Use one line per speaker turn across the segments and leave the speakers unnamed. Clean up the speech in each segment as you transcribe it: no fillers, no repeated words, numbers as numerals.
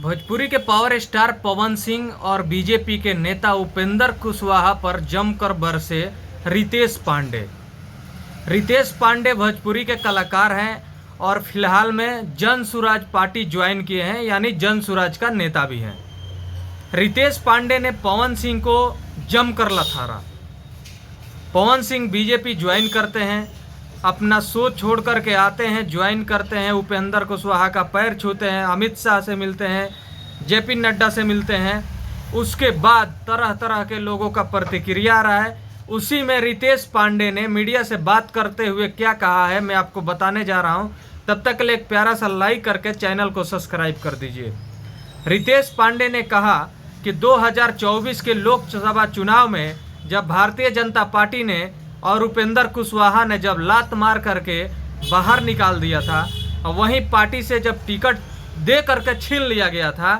भोजपुरी के power star Pawan Singh और BJP के नेता उपेंद्र कुशवाहा पर जमकर बरसे रितेश पांडे। रितेश पांडे भोजपुरी के कलाकार हैं और फिलहाल में जन सुराज पार्टी ज्वाइन किए हैं, यानी जन सुराज का नेता भी हैं। रितेश पांडे ने पवन सिंह को जमकर लथारा। पवन सिंह बीजेपी ज्वाइन करते हैं, अपना शो छोड़ करके आते हैं, ज्वाइन करते हैं, उपेंद्र कुशवाहा का पैर छूते हैं, अमित शाह से मिलते हैं, जेपी नड्डा से मिलते हैं। उसके बाद तरह तरह के लोगों का प्रतिक्रिया आ रहा है। उसी में रितेश पांडे ने मीडिया से बात करते हुए क्या कहा है, मैं आपको बताने जा रहा हूं। तब तक के लिए एक प्यारा सा लाइक करके चैनल को सब्सक्राइब कर दीजिए। रितेश पांडे ने कहा कि 2024 के लोकसभा चुनाव में जब भारतीय जनता पार्टी ने और उपेंद्र कुशवाहा ने जब लात मार करके बाहर निकाल दिया था, और वहीं पार्टी से जब टिकट दे करके छीन लिया गया था,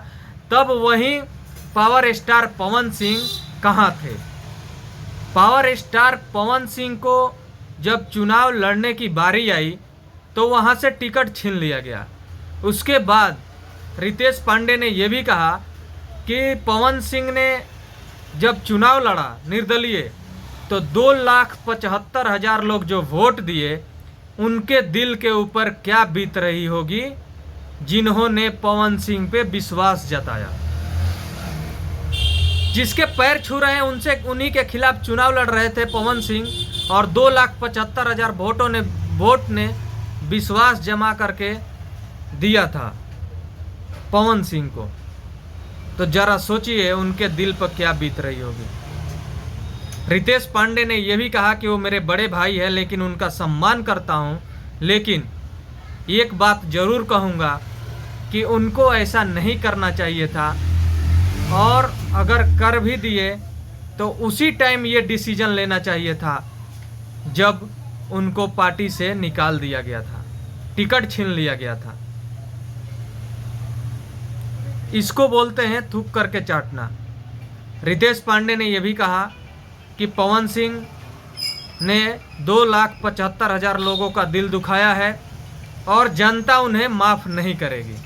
तब वहीं पावर स्टार पवन सिंह कहाँ थे। पावर स्टार पवन सिंह को जब चुनाव लड़ने की बारी आई तो वहाँ से टिकट छीन लिया गया। उसके बाद रितेश पांडे ने यह भी कहा कि पवन सिंह ने जब चुनाव लड़ा निर्दलीय, तो 2,75,000 लोग जो वोट दिए, उनके दिल के ऊपर क्या बीत रही होगी जिन्होंने पवन सिंह पे विश्वास जताया। जिसके पैर छू रहे हैं उनसे, उन्हीं के खिलाफ चुनाव लड़ रहे थे पवन सिंह, और 2,75,000 वोट ने विश्वास जमा करके दिया था पवन सिंह को। तो जरा सोचिए उनके दिल पर क्या बीत रही होगी। रितेश पांडे ने यह भी कहा कि वो मेरे बड़े भाई हैं, लेकिन उनका सम्मान करता हूं, लेकिन एक बात जरूर कहूंगा कि उनको ऐसा नहीं करना चाहिए था, और अगर कर भी दिए तो उसी टाइम ये डिसीजन लेना चाहिए था जब उनको पार्टी से निकाल दिया गया था, टिकट छीन लिया गया था। इसको बोलते हैं थूक करके चाटना। रितेश पांडे ने यह भी कहा कि पवन सिंह ने 2,75,000 लोगों का दिल दुखाया है और जनता उन्हें माफ़ नहीं करेगी।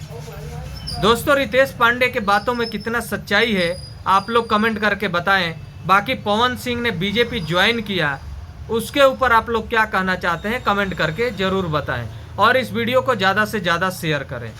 दोस्तों, रितेश पांडे के बातों में कितना सच्चाई है आप लोग कमेंट करके बताएं। बाकी पवन सिंह ने बीजेपी ज्वाइन किया, उसके ऊपर आप लोग क्या कहना चाहते हैं कमेंट करके ज़रूर बताएं, और इस वीडियो को ज़्यादा से ज़्यादा शेयर करें।